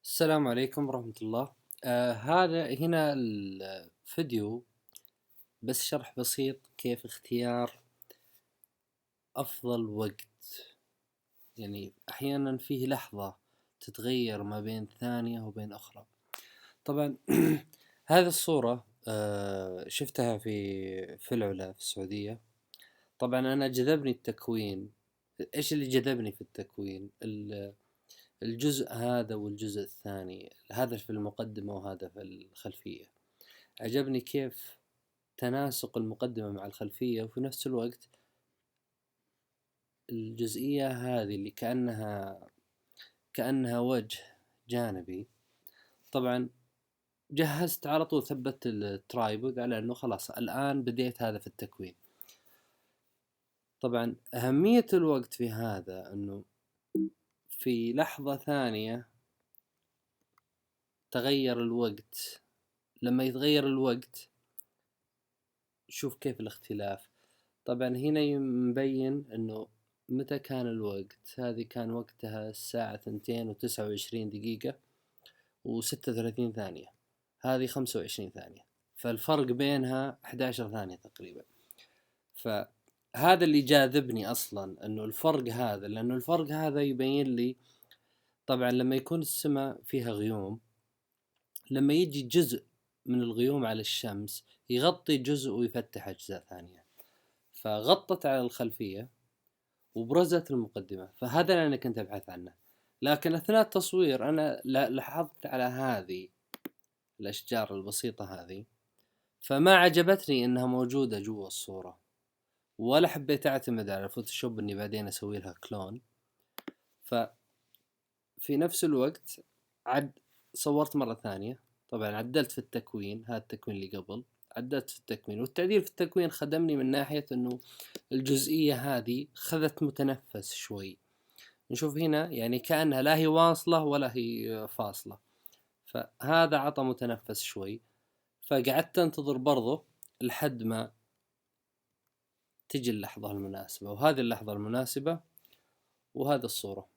السلام عليكم ورحمة الله. هذا هنا الفيديو بس شرح بسيط كيف اختيار أفضل وقت. يعني أحيانا فيه لحظة تتغير ما بين ثانية وبين أخرى. طبعا هذه الصورة شفتها في العلا في السعودية. طبعا أنا جذبني التكوين. إيش اللي جذبني في التكوين؟ الجزء هذا والجزء الثاني، هذا في المقدمة وهذا في الخلفية. عجبني كيف تناسق المقدمة مع الخلفية، وفي نفس الوقت الجزئية هذه اللي كأنها وجه جانبي. طبعا جهزت على طول، ثبت الترايبود على أنه خلاص الآن بديت هذا في التكوين. طبعا أهمية الوقت في هذا أنه في لحظة ثانية تغير الوقت. لما يتغير الوقت شوف كيف الاختلاف. طبعا هنا مبين انه متى كان الوقت. هذه كان وقتها الساعة 2:29 و36 ثانية، هذه 25 ثانية، فالفرق بينها 11 ثانية تقريبا. فهذا اللي جاذبني اصلا، انه الفرق هذا، لانه الفرق هذا يبين لي طبعا لما يكون السماء فيها غيوم، لما يجي جزء من الغيوم على الشمس يغطي جزء ويفتح أجزاء ثانية، فغطت على الخلفية وبرزت المقدمة. فهذا اللي أنا كنت أبحث عنه. لكن أثناء التصوير أنا لاحظت على هذه الأشجار البسيطة هذه، فما عجبتني إنها موجودة جوا الصورة، ولا حبيت أعتمد على الفوتوشوب إني بعدين أسوي لها كلون. ففي نفس الوقت صورت مرة ثانية. طبعا عدلت في التكوين، هذا التكوين اللي قبل عدلت في التكوين، والتعديل في التكوين خدمني من ناحية انه الجزئية هذه خذت متنفس شوي. نشوف هنا يعني كأنها لا هي واصلة ولا هي فاصلة، فهذا عطى متنفس شوي. فقعدت انتظر برضه لحد ما تجي اللحظة المناسبة، وهذه اللحظة المناسبة وهذا الصورة.